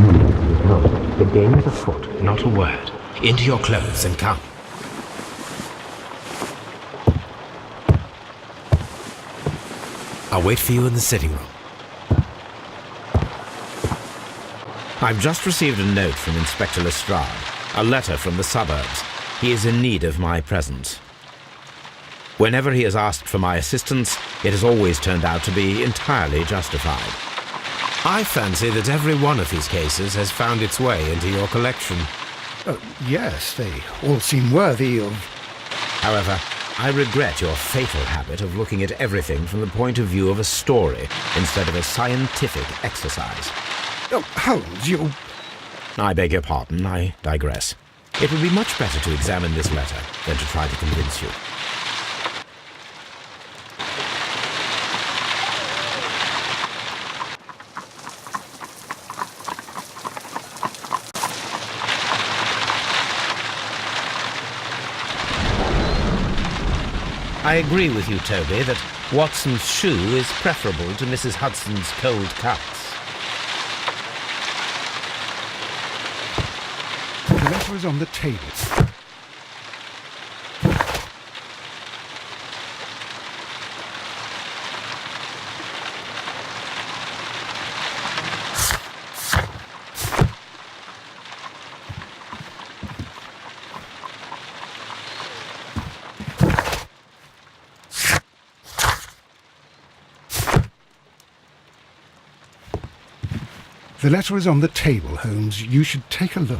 No, the game is afoot. Not a word. Into your clothes and come. I'll wait for you in the sitting room. I've just received a note from Inspector Lestrade, a letter from the suburbs. He is in need of my presence. Whenever he has asked for my assistance, it has always turned out to be entirely justified. I fancy that every one of his cases has found its way into your collection. Yes, they all seem worthy of... However, I regret your fatal habit of looking at everything from the point of view of a story instead of a scientific exercise. Oh, Holmes, you... I beg your pardon, I digress. It would be much better to examine this letter than to try to convince you. I agree with you, Toby, that Watson's shoe is preferable to Mrs. Hudson's cold cuts. The letter is on the table. The letter is on the table, Holmes. You should take a look.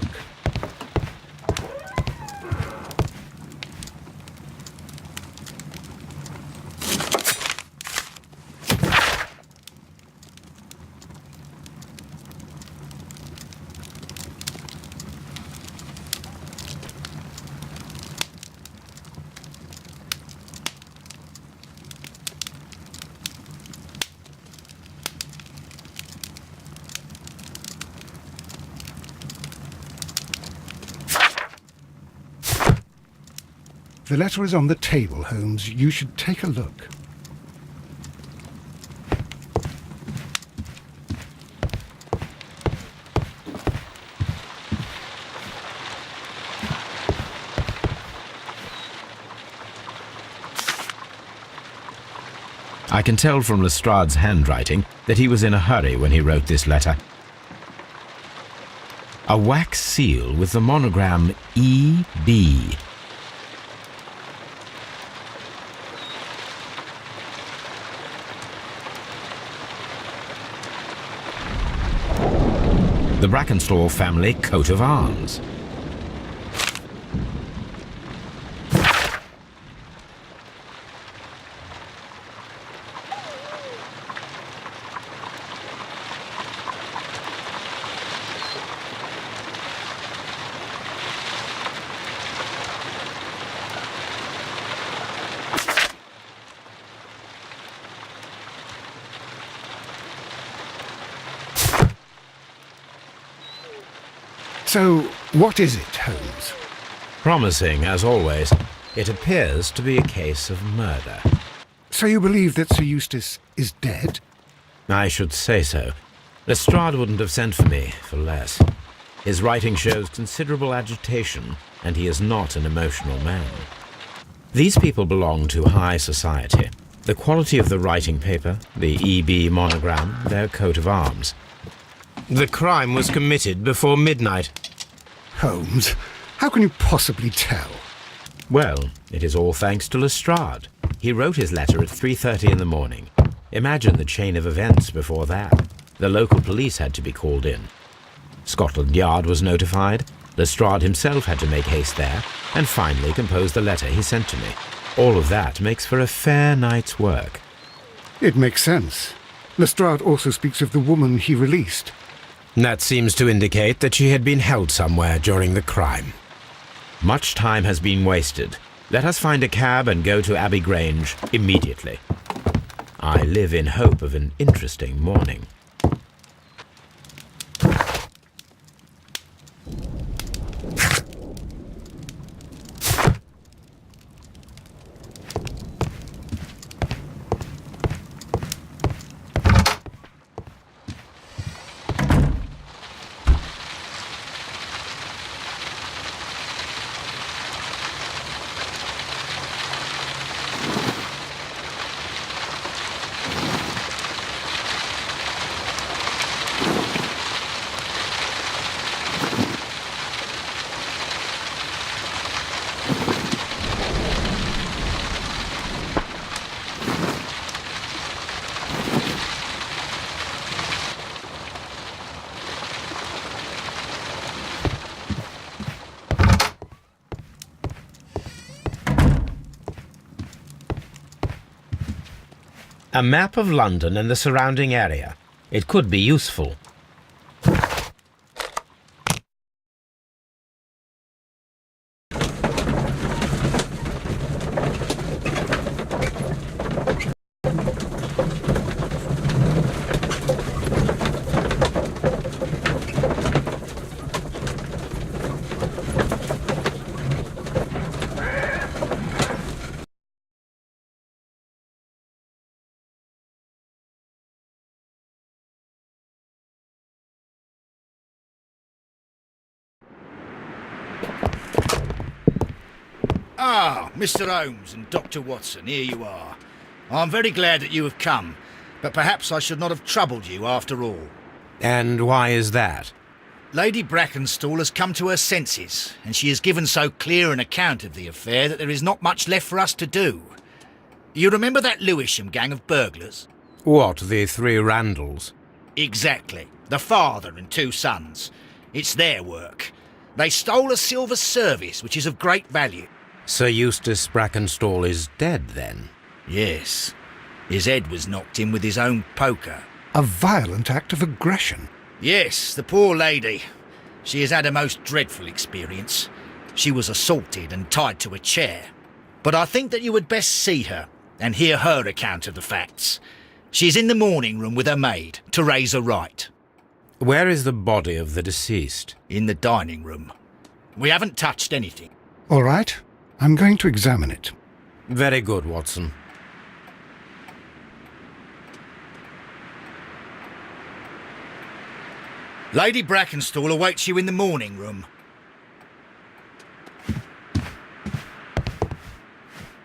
The letter is on the table, Holmes. You should take a look. I can tell from Lestrade's handwriting that he was in a hurry when he wrote this letter. A wax seal with the monogram E.B. The Brackenstall family coat of arms. So, what is it, Holmes? Promising, as always. It appears to be a case of murder. So you believe that Sir Eustace is dead? I should say so. Lestrade wouldn't have sent for me for less. His writing shows considerable agitation, and he is not an emotional man. These people belong to high society. The quality of the writing paper, the E.B. monogram, their coat of arms. The crime was committed before midnight. Holmes, how can you possibly tell? Well, it is all thanks to Lestrade. He wrote his letter at 3:30 in the morning. Imagine the chain of events before that. The local police had to be called in. Scotland Yard was notified. Lestrade himself had to make haste there, and finally compose the letter he sent to me. All of that makes for a fair night's work. It makes sense. Lestrade also speaks of the woman he released. That seems to indicate that she had been held somewhere during the crime. Much time has been wasted. Let us find a cab and go to Abbey Grange immediately. I live in hope of an interesting morning. A map of London and the surrounding area. It could be useful. Ah, Mr. Holmes and Dr. Watson, here you are. I'm very glad that you have come, but perhaps I should not have troubled you after all. And why is that? Lady Brackenstall has come to her senses, and she has given so clear an account of the affair that there is not much left for us to do. You remember that Lewisham gang of burglars? What, the three Randalls? Exactly. The father and two sons. It's their work. They stole a silver service, which is of great value. Sir Eustace Brackenstall is dead, then? Yes. His head was knocked in with his own poker. A violent act of aggression. Yes, the poor lady. She has had a most dreadful experience. She was assaulted and tied to a chair. But I think that you would best see her and hear her account of the facts. She's in the morning room with her maid to raise her right. Where is the body of the deceased? In the dining room. We haven't touched anything. All right, I'm going to examine it. Very good, Watson. Lady Brackenstall awaits you in the morning room.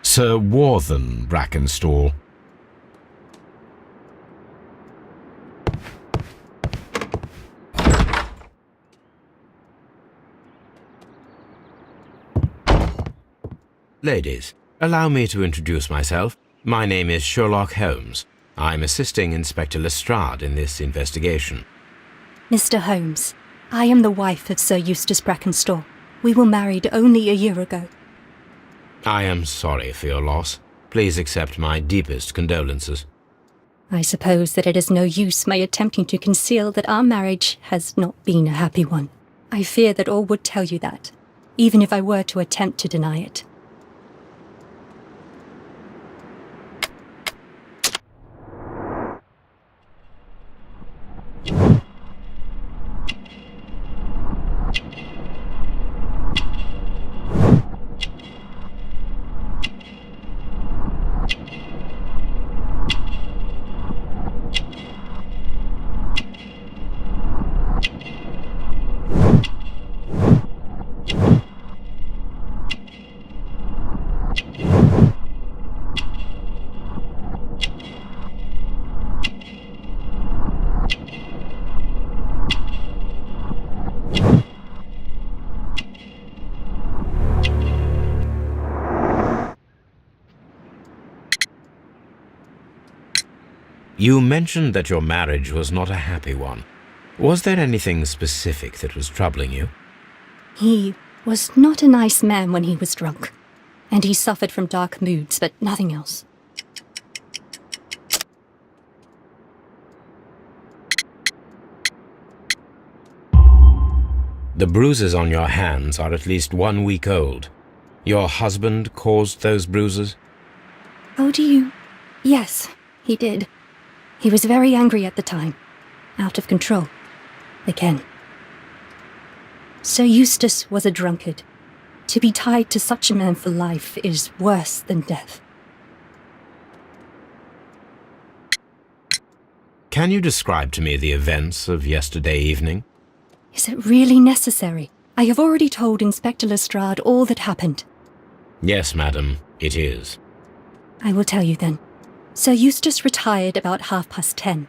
Sir Warthen Brackenstall. Ladies, allow me to introduce myself. My name is Sherlock Holmes. I'm assisting Inspector Lestrade in this investigation. Mr. Holmes, I am the wife of Sir Eustace Brackenstall. We were married only a year ago. I am sorry for your loss. Please accept my deepest condolences. I suppose that it is no use my attempting to conceal that our marriage has not been a happy one. I fear that all would tell you that, even if I were to attempt to deny it. You mentioned that your marriage was not a happy one. Was there anything specific that was troubling you? He was not a nice man when he was drunk, and he suffered from dark moods, but nothing else. The bruises on your hands are at least 1 week old. Your husband caused those bruises? Oh, do you? Yes, he did. He was very angry at the time. Out of control. Again. Sir Eustace was a drunkard. To be tied to such a man for life is worse than death. Can you describe to me the events of yesterday evening? Is it really necessary? I have already told Inspector Lestrade all that happened. Yes, madam, it is. I will tell you then. Sir Eustace retired about 10:30.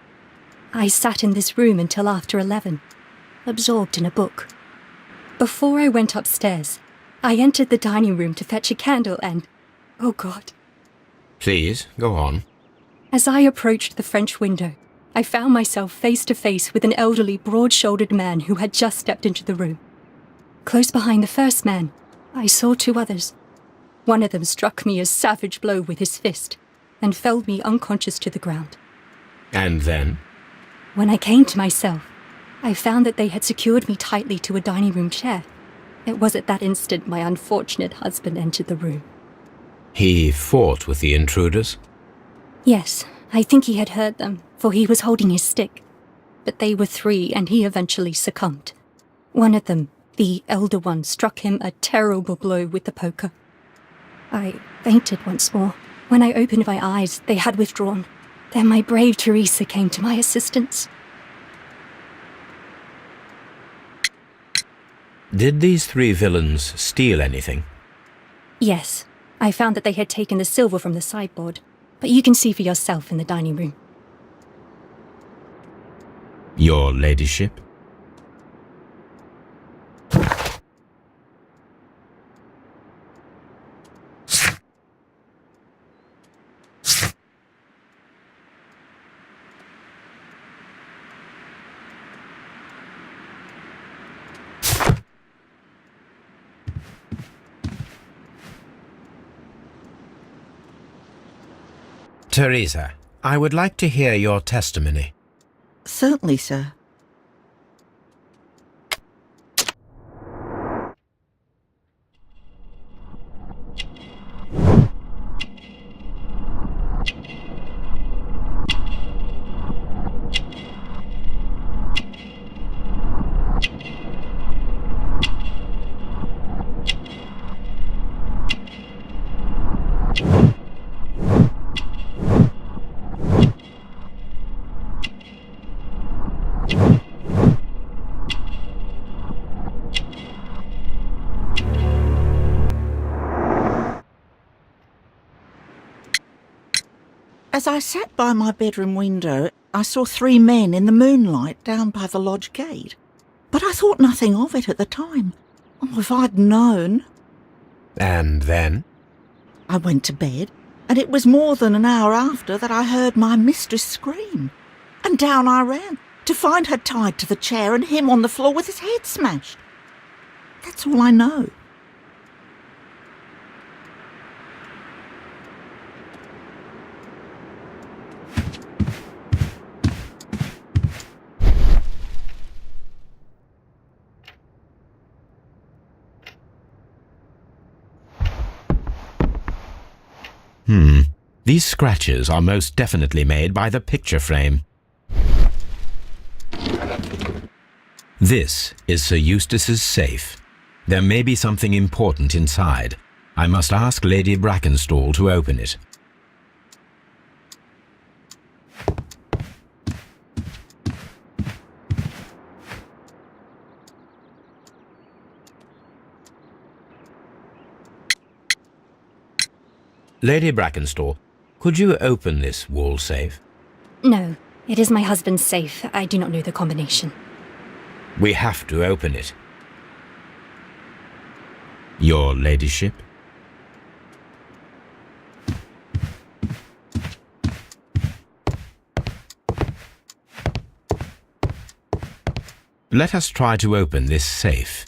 I sat in this room until after 11, absorbed in a book. Before I went upstairs, I entered the dining room to fetch a candle and... oh God. Please, go on. As I approached the French window, I found myself face to face with an elderly, broad-shouldered man who had just stepped into the room. Close behind the first man, I saw two others. One of them struck me a savage blow with his fist. and felled me unconscious to the ground. And then? When I came to myself, I found that they had secured me tightly to a dining room chair. It was at that instant my unfortunate husband entered the room. He fought with the intruders? Yes, I think he had heard them, for he was holding his stick. But they were three, and he eventually succumbed. One of them, the elder one, struck him a terrible blow with the poker. I fainted once more. When I opened my eyes, they had withdrawn. Then my brave Teresa came to my assistance. Did these three villains steal anything? Yes, I found that they had taken the silver from the sideboard, but you can see for yourself in the dining room. Your ladyship? Teresa, I would like to hear your testimony. Certainly, sir. As I sat by my bedroom window, I saw three men in the moonlight down by the lodge gate. But I thought nothing of it at the time. Oh, if I'd known. And then? I went to bed, and it was more than an hour after that I heard my mistress scream. And down I ran, to find her tied to the chair and him on the floor with his head smashed. That's all I know. These scratches are most definitely made by the picture frame. This is Sir Eustace's safe. There may be something important inside. I must ask Lady Brackenstall to open it. Lady Brackenstall, could you open this wall safe? No, it is my husband's safe. I do not know the combination. We have to open it. Your ladyship? Let us try to open this safe.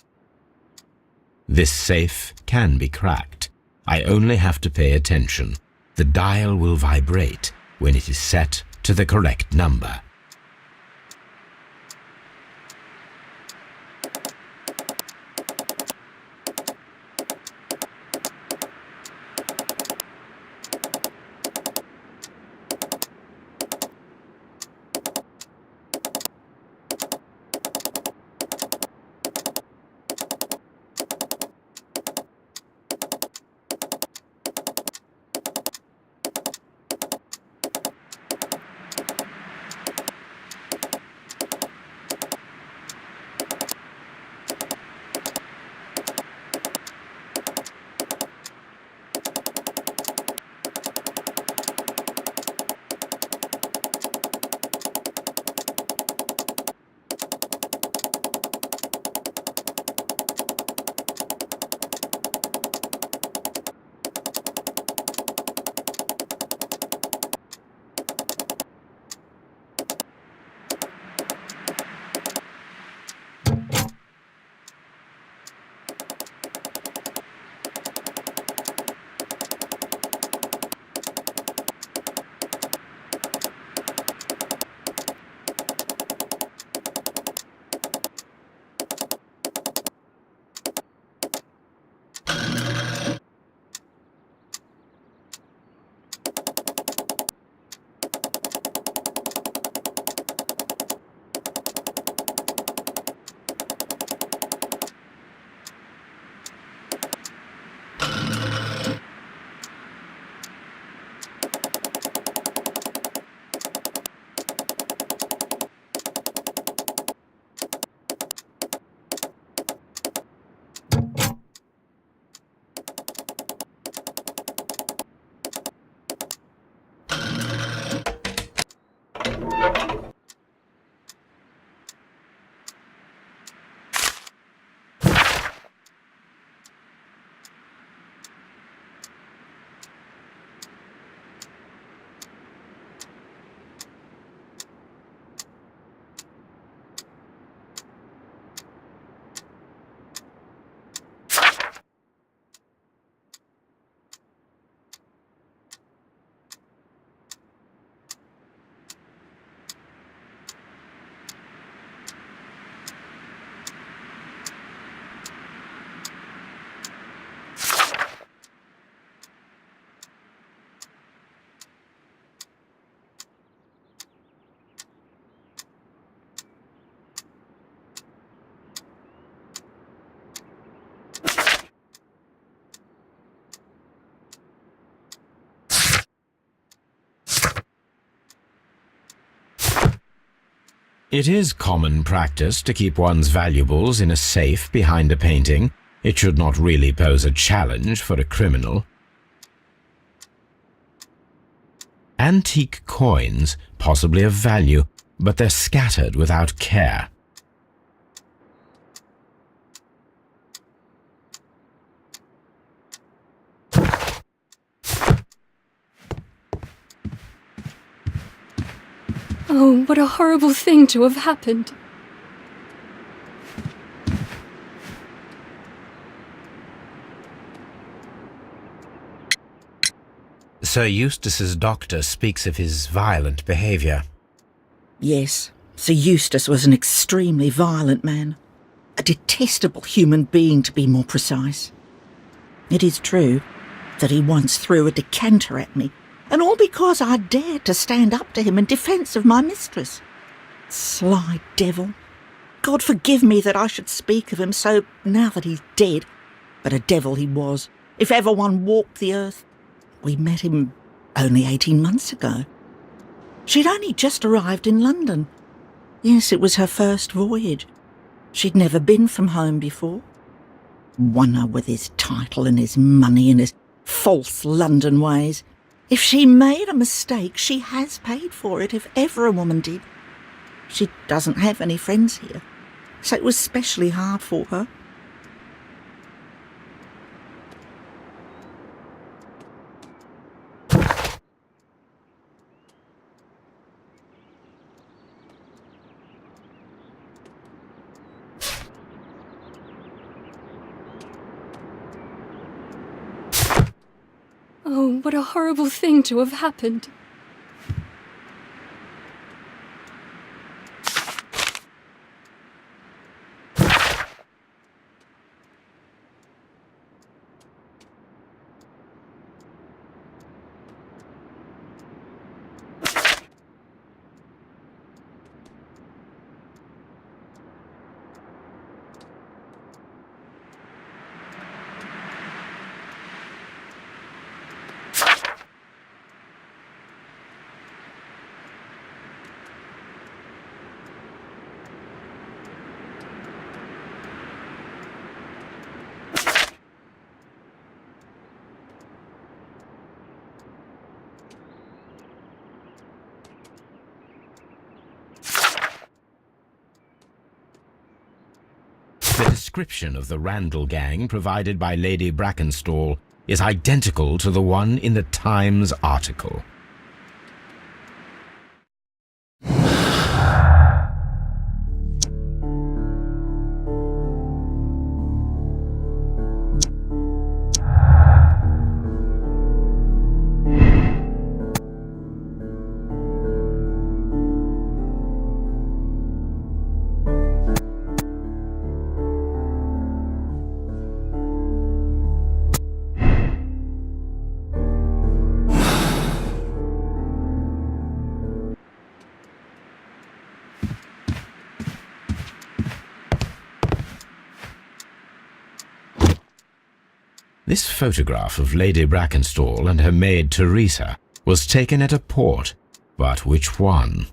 This safe can be cracked. I only have to pay attention. The dial will vibrate when it is set to the correct number. It is common practice to keep one's valuables in a safe behind a painting. It should not really pose a challenge for a criminal. Antique coins, possibly of value, but they're scattered without care. Oh, what a horrible thing to have happened. Sir Eustace's doctor speaks of his violent behaviour. Yes, Sir Eustace was an extremely violent man. A detestable human being, to be more precise. It is true that he once threw a decanter at me, and all because I dared to stand up to him in defence of my mistress. Sly devil. God forgive me that I should speak of him so now that he's dead, but a devil he was, if ever one walked the earth. We met him only 18 months ago. She'd only just arrived in London. Yes, it was her first voyage. She'd never been from home before. Wonder with his title and his money and his false London ways. If she made a mistake, she has paid for it, if ever a woman did. She doesn't have any friends here, so it was especially hard for her. Oh, what a horrible thing to have happened. The description of the Randall gang provided by Lady Brackenstall is identical to the one in the Times article. This photograph of Lady Brackenstall and her maid Teresa was taken at a port, but which one?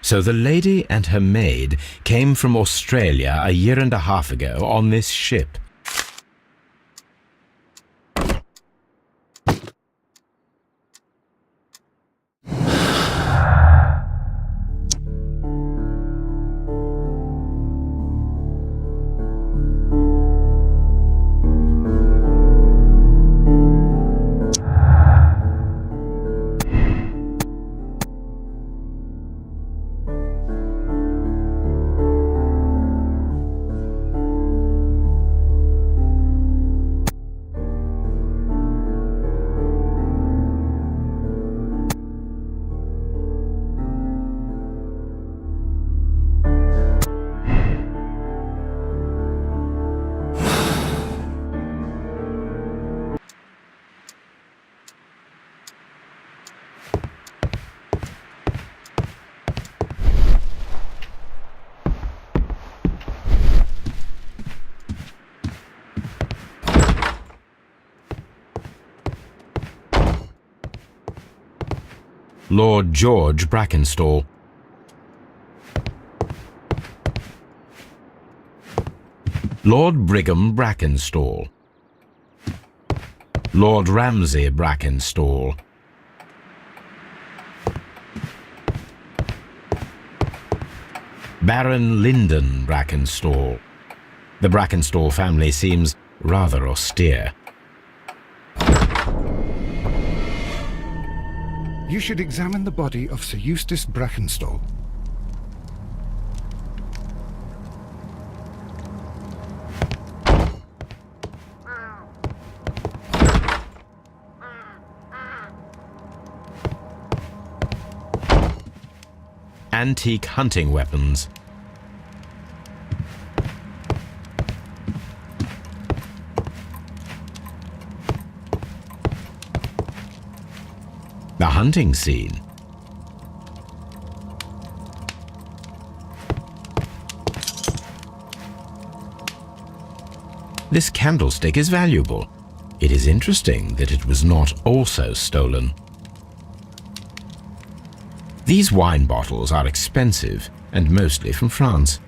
So the lady and her maid came from Australia a year and a half ago on this ship. Lord George Brackenstall. Lord Brigham Brackenstall. Lord Ramsay Brackenstall. Baron Lyndon Brackenstall. The Brackenstall family seems rather austere. You should examine the body of Sir Eustace Brackenstall. Antique hunting weapons. The hunting scene. This candlestick is valuable. It is interesting that it was not also stolen. These wine bottles are expensive and mostly from France.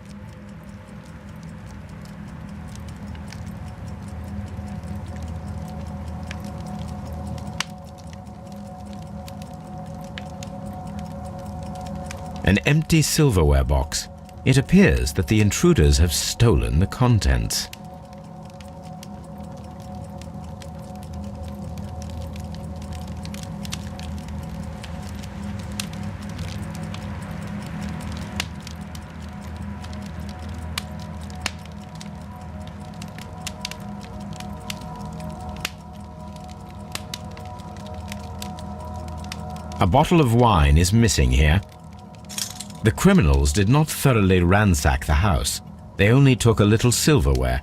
An empty silverware box. It appears that the intruders have stolen the contents. A bottle of wine is missing here. The criminals did not thoroughly ransack the house. They only took a little silverware.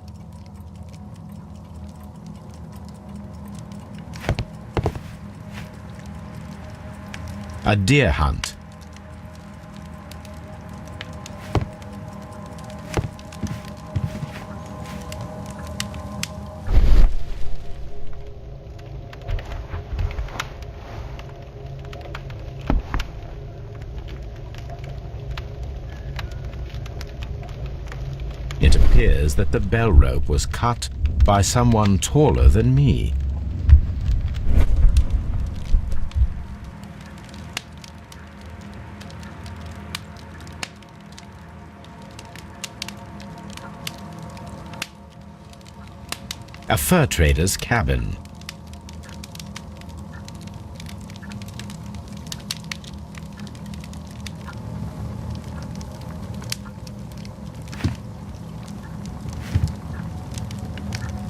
A deer hunt. It appears that the bell rope was cut by someone taller than me. A fur trader's cabin.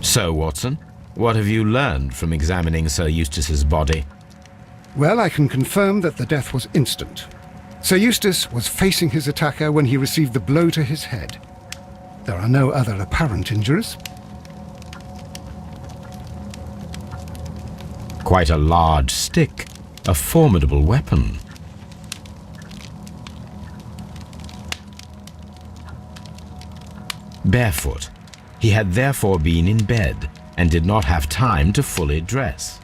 So, Watson, what have you learned from examining Sir Eustace's body? Well, I can confirm that the death was instant. Sir Eustace was facing his attacker when he received the blow to his head. There are no other apparent injuries. Quite a large stick, a formidable weapon. Barefoot. He had therefore been in bed and did not have time to fully dress.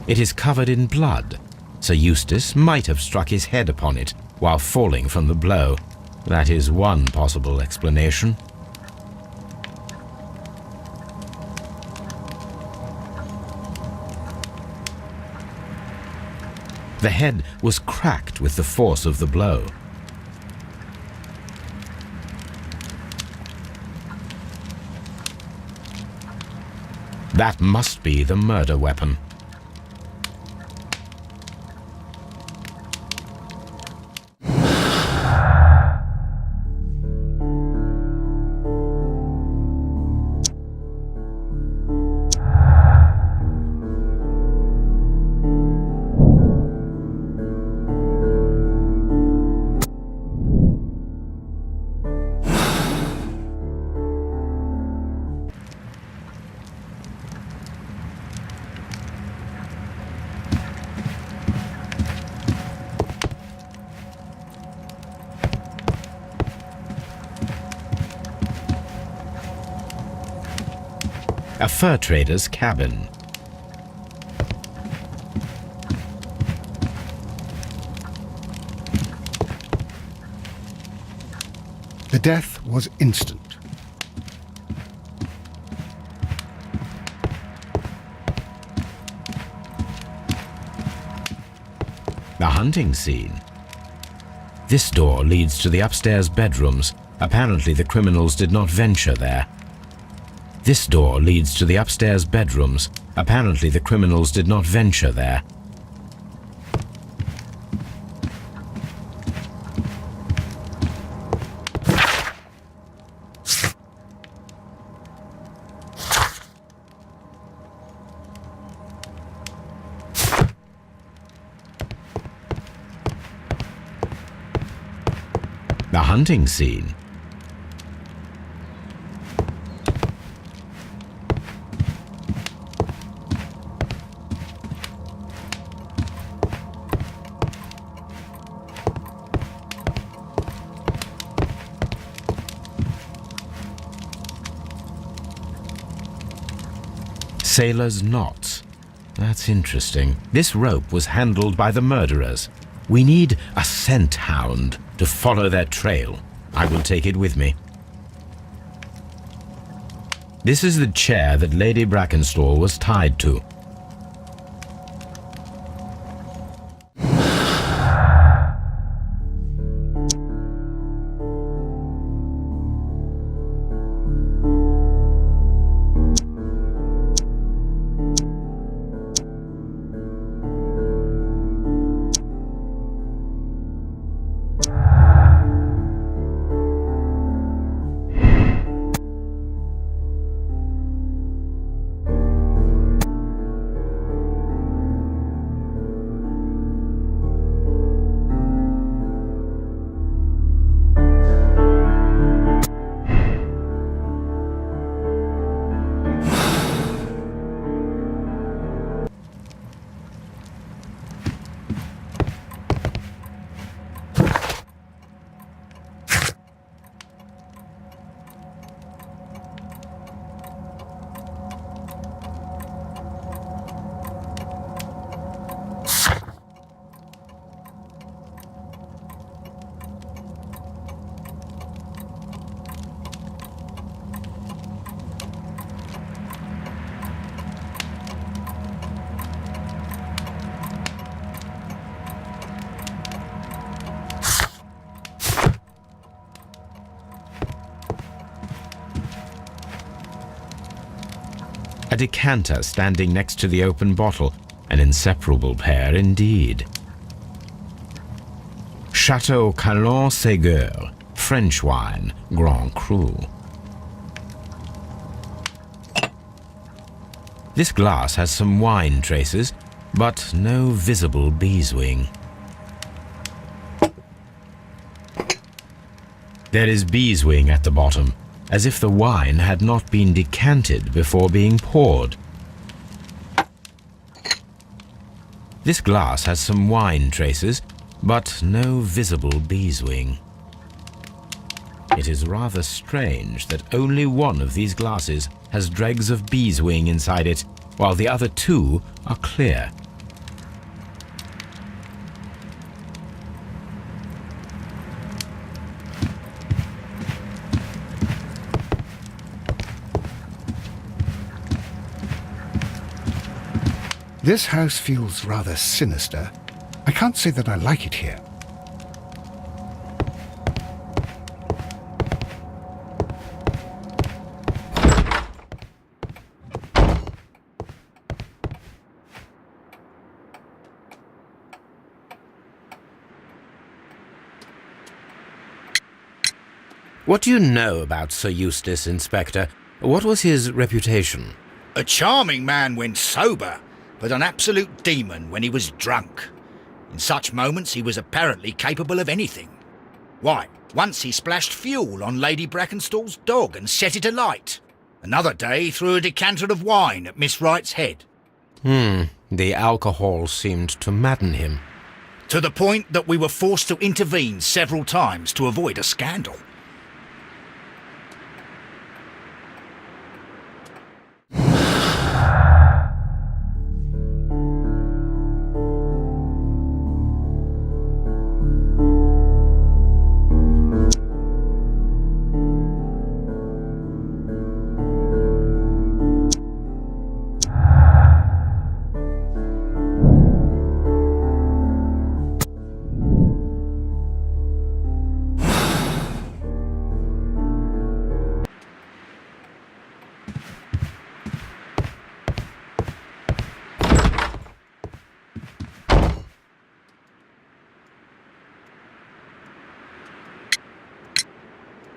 It is covered in blood. Sir Eustace might have struck his head upon it while falling from the blow. That is one possible explanation. The head was cracked with the force of the blow. That must be the murder weapon. a fur trader's cabin. The death was instant. The hunting scene. This door leads to the upstairs bedrooms. Apparently the criminals did not venture there. This door leads to the upstairs bedrooms. Apparently the criminals did not venture there. The hunting scene. Sailor's knots. That's interesting. This rope was handled by the murderers. We need a scent hound to follow their trail. I will take it with me. This is the chair that Lady Brackenstall was tied to. A decanter standing next to the open bottle, an inseparable pair indeed. Chateau Calon-Ségur, French wine, Grand Cru. This glass has some wine traces, but no visible beeswing. There is beeswing at the bottom, as if the wine had not been decanted before being poured. This glass has some wine traces, but no visible beeswing. It is rather strange that only one of these glasses has dregs of beeswing inside it, while the other two are clear. This house feels rather sinister. I can't say that I like it here. What do you know about Sir Eustace, Inspector? What was his reputation? A charming man when sober, but an absolute demon when he was drunk. In such moments he was apparently capable of anything. Why, once he splashed fuel on Lady Brackenstall's dog and set it alight. Another day threw a decanter of wine at Miss Wright's head. The alcohol seemed to madden him. To the point that we were forced to intervene several times to avoid a scandal.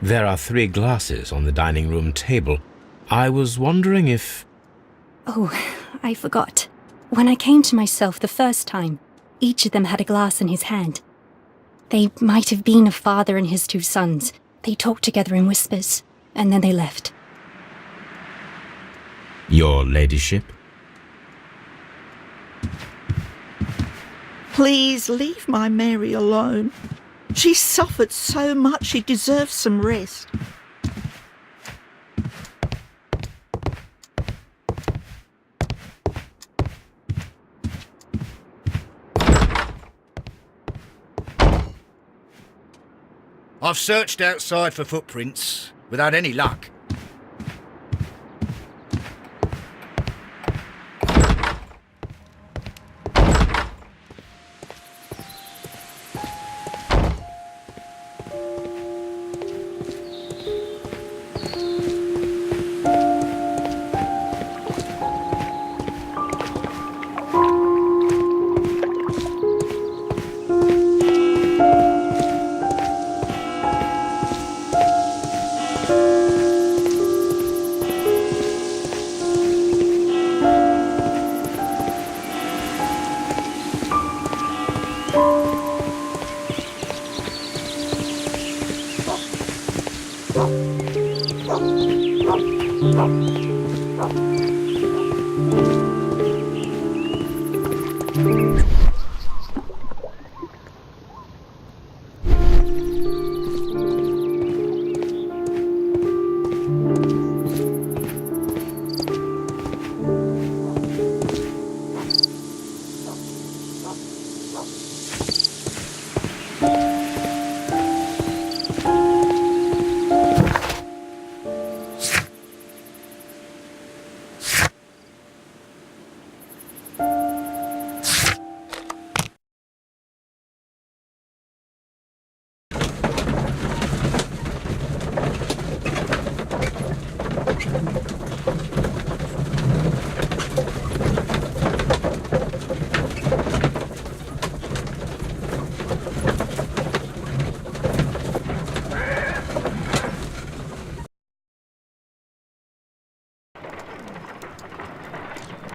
There are 3 glasses on the dining room table. I was wondering if... Oh, I forgot. When I came to myself the first time, each of them had a glass in his hand. They might have been a father and his 2 sons. They talked together in whispers, and then they left. Your ladyship? Please leave my Mary alone. She's suffered so much, she deserves some rest. I've searched outside for footprints, without any luck.